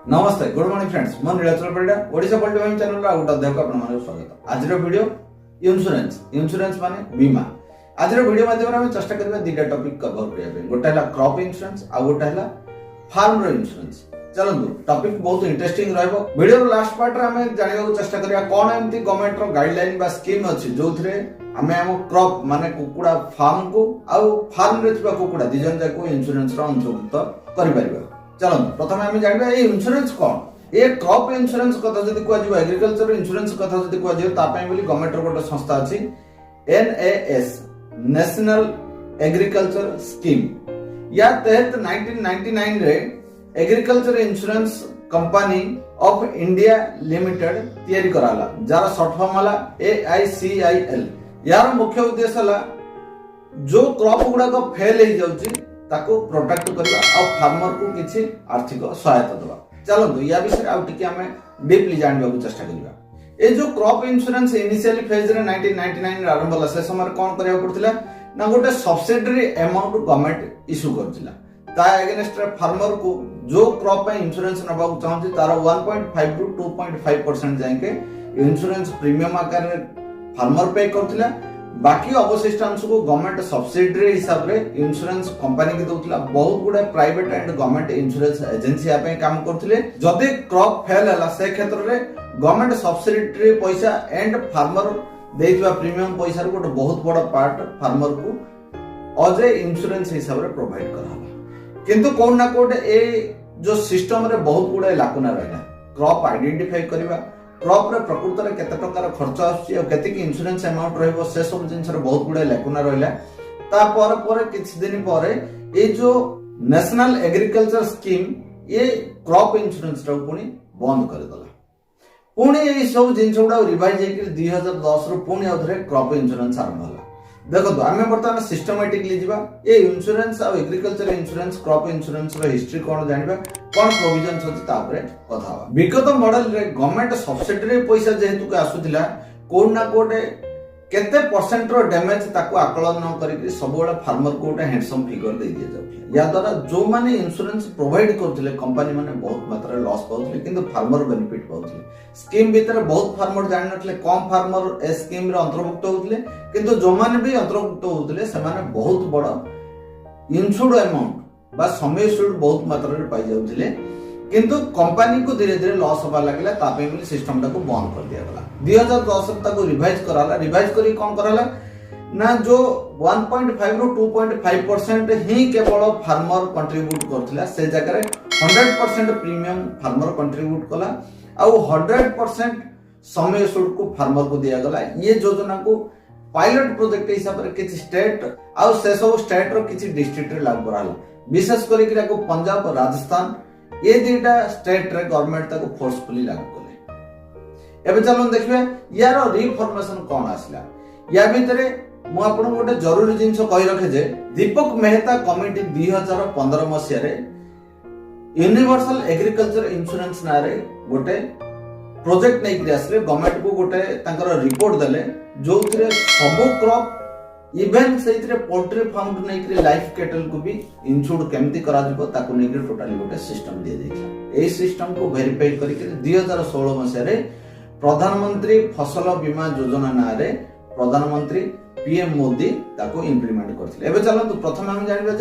नमस्ते good morning friends मन Nilachal Parida Odisha political channel रा उटा देखो आपण माने स्वागत। आज रो वीडियो इंश्योरेंस माने बीमा। आज रो वीडियो माध्यम हम चेष्टा करबा दीटा टॉपिक कवर करिया पे। गोटा हला क्रॉप इंश्योरेंस आ गोटा हला फार्म रो इंश्योरेंस। चलंतु टॉपिक बहुत इंटरेस्टिंग रहबो। वीडियो रो लास्ट पार्ट रे हम जानिबा को चेष्टा करिया कोन एमती गवर्नमेंट रो गाइडलाइन बा स्कीम अछि जोथरे हमें हम क्रॉप माने कुकुडा फार्म को आ फार्म रे थिबा कुकुडा दिजन जाको इंश्योरेंस रो अंतर्गत करि परिबा। चलो प्रथम आम जानवा ये इंश्योरेंस कौन ये क्रॉप इंश्योरेंस कथा जदि कहजिबो एग्रीकल्चर इंश्योरेंस कथा जदि कहजिबो ता पय बोली गवर्नमेंट रो गोटे संस्था अछि NAS नेशनल एग्रीकल्चर स्कीम। या तहत 1999 रे agriculture insurance company of India limited तयारी कराला जार शॉर्ट फॉर्म हला AICIL। यार मुख्य उद्देश्य हला जो क्रॉप गुडा को फेल हो जाउची ताको प्रोटेक्ट करबा आ फार्मर को किछि आर्थिक सहायता देबा। चलो या विषय आ टिके हमें डीपली जानबा को चेष्टा करबा। ए जो क्रॉप इंश्योरेंस इनिशियली फेज रे 1999 रे आरंभ होला से समय कोन करिया पड़थिला ना गोटे सब्सिडरी अमाउंट गवर्नमेंट इशू करथिला ता अगेंस्ट फार्मर को जो क्रॉप पे इंश्योरेंस नबा को चाहथि तार 1.5 टू 2.5% जाके इंश्योरेंस प्रीमियम आकार रे फार्मर पे करथिला। बाकी अवशिष्ट अंश को गवर्नमेंट सब्सिडरी हिसाब रे इंश्योरेंस कंपनी के दउतला। बहुत गुडे private and government insurance agency आ पे काम करथिले। जदि क्रॉप फेल हला से क्षेत्र रे गवर्नमेंट सब्सिडरी पैसा एंड फार्मर देइतबा प्रीमियम पैसा रो गोटे बहुत बड़ पार्ट फार्मर को अज इंश्योरेंस हिसाब रे प्रोवाइड कराला। किंतु कोन ना कोड ए जो सिस्टम रे बहुत गुडे लाकुना रहला। क्रॉप आइडेंटिफाई करबा क्रॉप रे प्रकृत रे केते टका खर्च आछि और केते की इंश्योरेंस अमाउंट रहबो से सब जिंस रे बहुत गुडे लाकुना रहला। ता पर किछ दिन परे ए जो नेशनल एग्रीकल्चर स्कीम ये क्रॉप इंश्योरेंस रो पुनी बंद कर देला। पुनी ए सब जिंस गुडा रिवाइज हेकि 2010 रो पुनी अधरे क्रॉप इंश्योरेंस आरंभ होला। देखो तो आमे बर्तमान सिस्टमैटिकली जिबा ए इंश्योरेंस आ एग्रीकल्चर इंश्योरेंस क्रॉप इंश्योरेंस रो हिस्ट्री कोन जानिबा कोन प्रोविजनस अछि ता ऊपर कथा बा। विगत मॉडल रे गवर्नमेंट सब्सिडरी पैसा जेहेतु के आसुथिला कोन ना कोटे केते परसेंट रो डैमेज ताको आकलन न करिक सब बेला फार्मर को गोटे हैंडसम फिगर दे दिया जाउथि। या द्वारा जो माने इंश्योरेंस प्रोवाइड करथिले कंपनी माने बहुत मात्रा रे लॉस पाउथिले किंतु फार्मर बेनिफिट पाउथिले। स्कीम भीतर बहुत फार्मर जानि नथले कम फार्मर ए स्कीम रे अंतर्भुक्त होउथिले किंतु जो माने भी अंतर्भुक्त होउथिले से माने बहुत बड़ इंश्योर्ड अमाउंट बा समय इंश्योर्ड बहुत मात्रा रे पाई जाउथिले। किंतु कंपनी को धीरे धीरे लॉस होबा लागला तापे मिली सिस्टम को बंद कर दिया गला। 2010 ताको रिवाइज कराला। रिवाइज करी कोन कराला ना जो 1.5 रो 2.5% ही केवल फार्मर कंट्रीब्यूट करथिला से जगह रे 100% प्रीमियम फार्मर कंट्रीब्यूट कला आ 100% समय इंश्योर्ड को फार्मर को दिया गला। ये योजना को पायलट प्रोजेक्ट हिसाब रे किछि स्टेट आ से सब स्टेट रो किछि डिस्ट्रिक्ट रे लागू कराला। विशेष करी कि पंजाब और राजस्थान ये दुटा स्टेट रे गवर्नमेंट ताको फोर्सफुली लागू कले। एबे चलो देखबे यार रिफॉर्मेशन कोन आसला। या भितरे मु आपन गोटे जरूरी जिंस कहि रखे जे दीपक मेहता कमिटी 2015 मसिया रे यूनिवर्सल एग्रीकल्चर इंश्योरेंस ना रे गोटे प्रोजेक्ट नै कि आसले गवर्नमेंट को गोटे तांकर रिपोर्ट देले जोथरे सब क्रॉप इवन सेइतरे पोल्ट्री फार्म नै कि लाइफ कैटल को भी इंश्योर्ड केमती करा जिवो ताको नै कि टोटली गोटे सिस्टम दिया जाइछा। ए सिस्टम को वेरीफाई करि के 2016 मसिया रे प्रधानमंत्री फसल बीमा योजना ना रे प्रधानमंत्री पीएम मोदी ताको इंप्लीमेंट करथिले। एबे चलो तो प्रथम हम जानिबा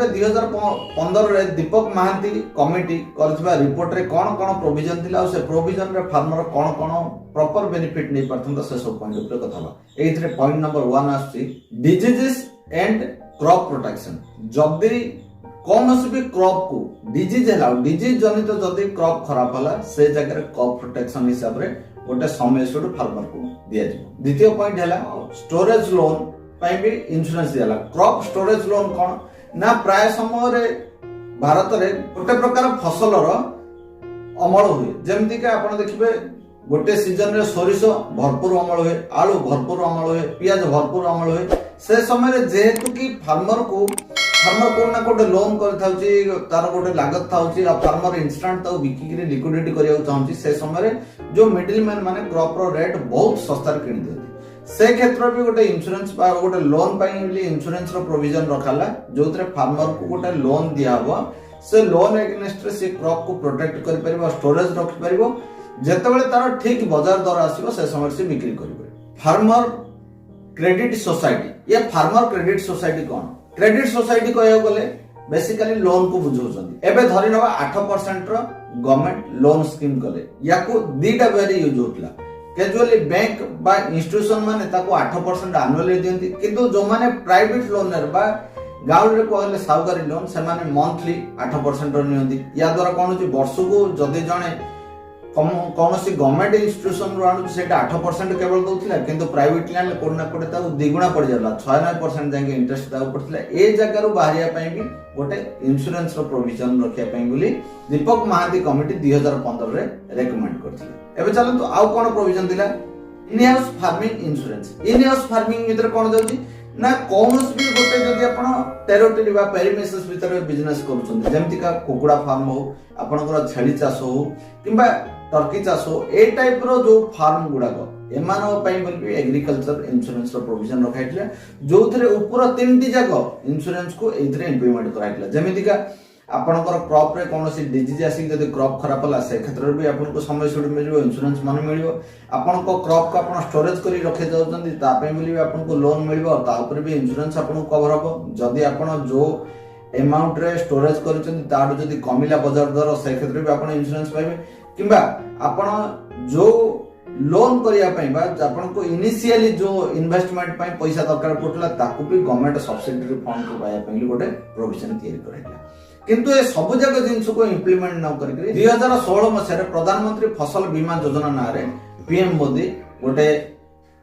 2015 रे दीपक महांती कमिटी करथिबा रिपोर्ट रे कोन कोन प्रोविजन थिला और से प्रोविजन रे फार्मर कोन कोन प्रॉपर बेनिफिट नै परथन से सब पॉइंट ऊपर कथा बा। एथरे पॉइंट नंबर 1 आछि डिजीजेस एंड क्रॉप प्रोटेक्शन। जदी कौन भी क्रॉप को डिजीज हला डिजीज जनित जदी क्रॉप खराब हला से जगह रे क्रॉप प्रोटेक्शन हिसाब रे गोटे समय इंश्योर्ड फार्मर को दिया जिवो। द्वितीय पॉइंट हला स्टोरेज लोन पई भी इंश्योरेंस दियाला। क्रॉप स्टोरेज लोन कोन ना प्राय समय रे भारत रे गोटे प्रकार फसल रो अमल हुए जेमति के आपण देखिबे गोटे सीजन रे सोरिष भरपूर अमल हुए आलू भरपूर अमल हुए पियाज भरपूर अमल हुए से समय रे जेहेतु कि फार्मर को ना कोटे लोन कर थाउची तार गोटे लागत थाउची आ फार्मर इंस्टेंट ताऊ बिकी के लिक्विडिटी करिया चाहूची से समय रे जो मिडिलमैन माने क्रॉप रो रेट बहुत सस्ता किन देती से क्षेत्र भी गोटे इंश्योरेंस बा गोटे लोन पाई इंश्योरेंस रो प्रोविजन रखाला जोथरे फार्मर को गोटे लोन दिया हबो से लोन एगेन्स्ट रे से क्रॉप को प्रोटेक्ट कर परिबो, स्टोरेज रखि परिबो, जेतेबेले तार ठीक बाजार दर आसीबो से समय से बिक्री करिबो। फार्मर क्रेडिट सोसाइटी, ये फार्मर क्रेडिट सोसाइटी कोन? क्रेडिट सोसाइटी कहया गले बेसिकली लोन को बुझौछन। एबे धरि नबा 8% रो गवर्नमेंट लोन स्कीम कले, याको दीटा वेरी यूज होतला। कैजुअली बैंक बा इंस्टीट्यूशन माने ताको 8% एनुअली दियंती, किंतु जो माने प्राइवेट लोनर बा गाउँ रे कहले साउकारी लोन से माने मंथली 8% रो नियंती। या द्वारा कोन होची वर्ष को जदी जणे कौनसी गवर्नमेंट इंस्टीट्यूशन रो आनु सेटा 8% केवल दउथिला, किंतु प्राइवेट लाइन कोड ना कोड ताऊ द्विगुणा पड़ जाला, 6-9% जाके इंटरेस्ट दाउ पड़थिला। ए जगह रो बाहरिया पई भी गोटे इंश्योरेंस रो प्रोविजन रखिया पई बोली दीपक महांती कमिटी 2015 रे रेकमेंड करथिले। एबे चलन तो आउ कोन प्रोविजन दिला? In house farming insurance. In house farming मित्र कोन जाउची ना कोनस भी गोटे जदी आपण टेरिटरी बा पेरिमेसेस भीतर बिजनेस करूछन, जेमति का कुकुड़ा फार्म हो, आपनकर छेली चाष हो किबा टर्की चाष हो, ए टाइप रो जो फार्म गुडाक एमानो पई बोलबी एग्रीकल्चर इंश्योरेंस रो प्रोविजन रखाइतले, जोथरे ऊपर तीनटी जाक इंश्योरेंस को एथरे इंप्लीमेंट कराइतले। जेमिति का आपनकर क्रॉप रे कोनोसी डिजीज आसी जदी क्रॉप खराब होला से क्षेत्र भी आपनको समय सुड मिलिबो, इंश्योरेंस माने मिलिबो। आपनको क्रॉप को आपण स्टोरेज करी रखे जाउछन्ती ता पे मिलिबो, आपनको लोन मिलिबो, ता ऊपर भी इंश्योरेंस आपनको कवर हबो। जदी आपण जो अमाउंट रे स्टोरेज करूछन्ती ताडू जदी कमिला बाजार दर से क्षेत्र भी आपण इंश्योरेंस पाइबे, किबा आपण जो लोन करिया पई बा आपनको इनिशियली जो इन्वेस्टमेंट पई पैसा दरकार पड़ला ताकू भी गवर्नमेंट सब्सिडी फंड को पाया पई गोटे प्रोविजन तैयारी कराइला। किंतु ए सब जगह जिंस को इंप्लीमेंट न करके 2016 मसिया प्रधानमंत्री फसल बीमा योजना ना रे पीएम मोदी गोटे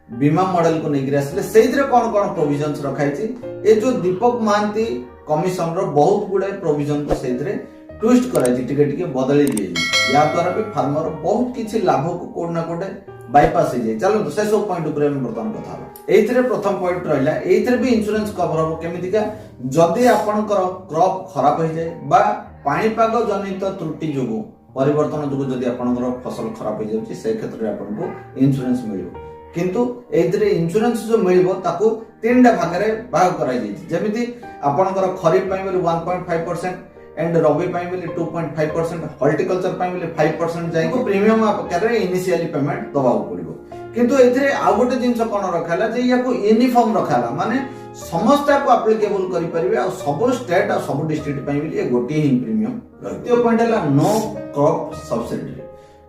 बीमा मॉडल को लेकर आसले। सेइथरे कोन कोन प्रोविजंस रखाइछि, ए जो दीपक महांती कमिशन रो बहुत गुडे प्रोविजन को सेइथरे ट्विस्ट कराइछि, टिके टिके बदली दिए। या द्वारा भी फार्मर बहुत किछि लाभ को कोड ना कोडे बाईपास हो जाए। चलो तो से सब पॉइंट ऊपर हम बर्तमान कथा हबा। एइथरे प्रथम पॉइंट रहला, एइथरे भी इंश्योरेंस कवर हो केमिति का जदी आपनकर क्रॉप खराब हो जाए बा पाणीपाग जनित त्रुटि जोगु परिवर्तन जोगु जदी आपनकर फसल खराब हो जाउछि से क्षेत्र रे आपनको इंश्योरेंस मिलिबो। किंतु एइथरे इंश्योरेंस जो मिलिबो ताको तीनटा भाग रे भाग कराइ दैछि। जेमिति आपनकर खरीफ पई बोली 1.5% एंड रबी पई बोली 2.5%, हॉर्टिकल्चर पई बोली 5% जाय को प्रीमियम आकारे इनिशियली पेमेंट दबाउ पड़िबो। किंतु एथरे आ गोटे जिंस कोन रखाला जे याको यूनिफॉर्म रखाला, माने समस्त को एप्लीकेबल करि परिबे आ सब स्टेट आ सब डिस्ट्रिक्ट पई बोली गोटे ही प्रीमियम रहते। पॉइंट हला नो क्रॉप सब्सिडी।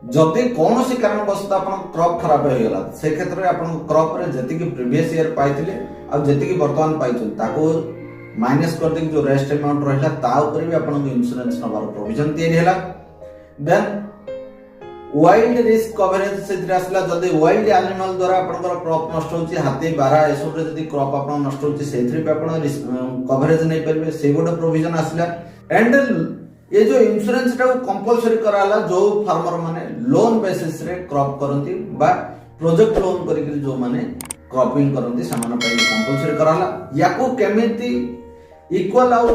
जदि कोनोसी कारण बसत आपन क्रॉप खराब हो गेला से क्षेत्र रे आपन क्रॉप रे जति कि प्रीवियस ईयर पाइथिले आ जति कि वर्तमान पाइछन ताको माइनस कर दे जो रेस्ट अमाउंट रहला ता ऊपर भी आपन इंश्योरेंस नबार प्रोविजन तैयारी हैला। देन वाइल्ड रिस्क कवरेज से आसला, जदि वाइल्ड एनिमल द्वारा आपनकर क्रॉप नष्ट होची, हाथी बारा एसो रे जदि क्रॉप आपन नष्ट होची सेथरे पे आपन कवरेज नै परबे, से गोटे प्रोविजन आसला। एंड ये जो इंश्योरेंस टा कंपलसरी कराला जो फार्मर माने लोन बेसिस रे क्रॉप करंती बा प्रोजेक्ट लोन करिक जो माने क्रॉपिंग करंती सामान पे कंपलसरी कराला। याको केमिति इक्वल आउ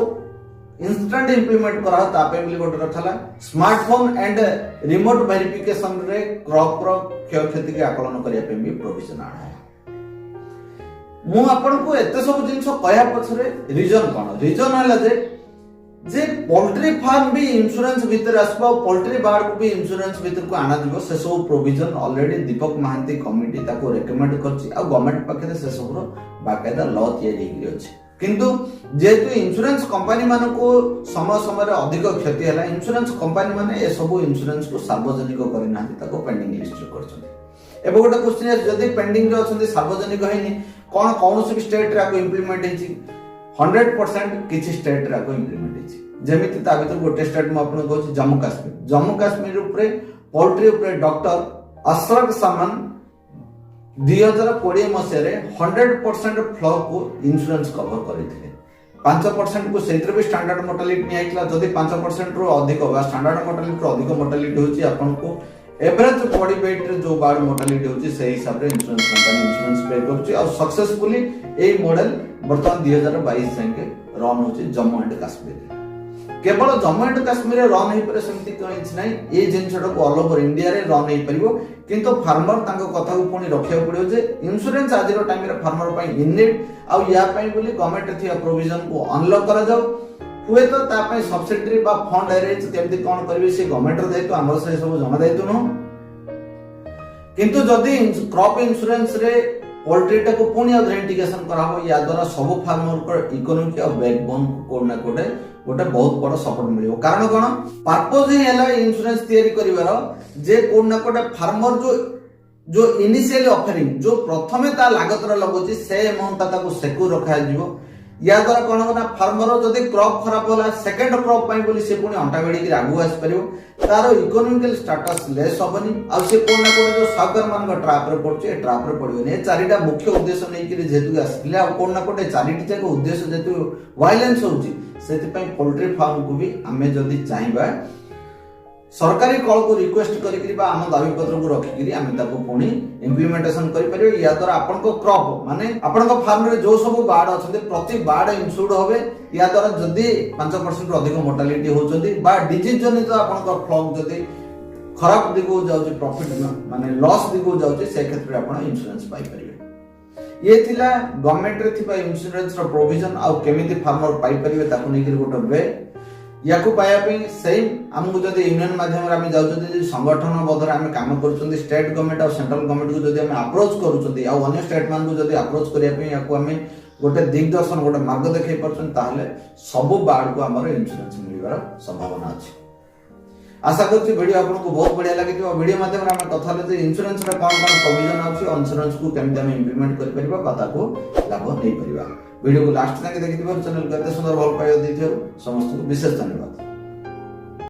इंस्टेंट इंप्लीमेंट करा तापे बोली गोटे रखला। स्मार्टफोन एंड रिमोट वेरिफिकेशन रे क्रॉप रो क्षयक्षति के आकलन करिया पे भी प्रोविजन आना। मु आपन को एते सब जिंस कहया पछरे रीजन कोन? रीजन हला जे पोल्ट्री फार्म भी इंश्योरेंस भीतर आसबा, पोल्ट्री बार्ड को भी इंश्योरेंस भीतर को आना दिबो। से सब प्रोविजन ऑलरेडी दीपक महांती कमिटी ताको रेकमेंड करछि आ गवर्नमेंट पाखे से सब रो बाकायदा लॉ तैयारी हेली अछि। किंतु जेतु इंश्योरेंस कंपनी मान को समय समय अधिक क्षति है, इंश्योरेंस कंपनी माने ए सब इंश्योरेंस को सार्वजनिक करना ताको पेंडिंग लिस्ट रे करछन। एबे गोटे क्वेश्चन है, जदी पेंडिंग रे अछन सार्वजनिक होइनी कोन कोनोसी स्टेट रे को इंप्लीमेंट हेछि? 100% किछि स्टेट रे को इंप्लीमेंट हेछि। जेमिति ता भीतर गोटे स्टेट म आपन कहछि जम्मू कश्मीर। जम्मू कश्मीर ऊपर पोल्ट्री ऊपर डॉक्टर अशरफ सामान 2020 मसिया 100% फ्लो को इंश्योरेंस कवर करथिले। 5% को सेत्र भी स्टैंडर्ड मोर्टालिटी नि आइतला। जदी 5% रो अधिक बा स्टैंडर्ड मोर्टालिटी रो अधिक मोर्टालिटी होची आपन को एवरेज बॉडी वेट रे जो बाड मोर्टालिटी होची से हिसाब रे इंश्योरेंस कंपनी इंश्योरेंस पे करची और सक्सेसफुली ए मॉडल वर्तमान 2022 संके रन होची जम्मू एंड कश्मीर। केवल जम्मू एंड कश्मीर रन हो पारे सेमती कहीं ना, ये जिनटा को ऑल ओवर इंडिया रे रन हो पारिबो। किंतु फार्मर तांको कथा को पुणी रखिया पड़ियो जे इंश्योरेंस आज टाइम रे फार्मर पई इन नीड आ या पई बोली गवर्नमेंट थिया प्रोविजन को अनलॉक करा जाऊ हुए तो सब्सिडी बा फंड एरेंज केमती कौन करेंगे से गवर्नमेंट दायित्व आम से सब जमा दायित्व नुह किंतु जदि क्रॉप इंश्योरेंस रे पोल्ट्री टाको पुणी इंटीग्रेशन करा हो या द्वारा सब फार्मर को इकोनॉमिक और बैकबोन कोड ना कोडे गोटे बहुत बड़ सपोर्ट मिलियो कारण कोन पर्पस ही हैला इंश्योरेंस तैयारी करिवार जे कोड ना कोडे फार्मर जो इनिशियली ऑफरिंग जो प्रथमे ता लागत लगुची से अमाउंट ताको सिक्योर रखा जिवो या द्वारा कौन हो ना फार्मर जदि क्रॉप खराब होला सेकंड क्रॉप पाई बोली से पुणी अंटा बेड़ी आगु आस परियो तारो इकोनॉमिकल स्टेटस लेस होबनी आ से कोन ना कोन जो सागर मान का ट्रैप रे पड़छ ए ट्रैप रे पड़ियो ने चारिटा मुख्य उद्देश्य नै कि जेतु आसले आ कोन ना कोन चारिटी जाक उद्देश्य जेतु वायलेंस होउची सेति पई पोल्ट्री फार्म को भी हमें जदि चाहिबा सरकारी कॉल को रिक्वेस्ट करी आम दाबी पत्र को रखिकी आम पुणी इम्प्लीमेंटेशन करें या द्वारा आपण क्रॉप माने आपण फार्म रे जो सब बार्ड अच्छा प्रति बार्ड इन्स्योर्ड होवे या द्वारा जदि 5% अधिक मोर्टालिटी होचंदी बा डिजीज जनित आपण फ्लॉक जदि खराब दिगो जाउची प्रॉफिट माने लॉस दिगो जाउची से क्षेत्र रे आपण इंश्योरेंस पाई परिवे ये थिला गवर्नमेंट रे थिबा इंश्योरेंस रो प्रोविजन आ केमिति फार्मर पाई परिवे ताकू नै गोटे वे याकू पाया सेम आमको जब यूनियन माध्यम आम जाऊँ संगठन बदर आम कम कर स्टेट गवर्नमेंट और सेंट्रल गवर्नमेंट को जब आम अप्रोच कर स्टेट मान को जब अप्रोच करने गोटे दिग्दर्शन गोटे मार्ग देखा पारे सब बार्ड को आम इंश्योरेंस मिलवार संभावना अच्छी आशा करुँच वीडियो आपको बहुत बढ़िया लगे वीडियो माध्यम आम कथा इंश्योरेंस कौन कौन प्रोविजन अच्छी इंश्योरेंस को केमती आम इम्प्लीमेंट कर लाभ नहीं पार वीडियो को लास्ट तक देखिए चैनल को एत सुंदर भल पाइबा समस्त को विशेष धन्यवाद।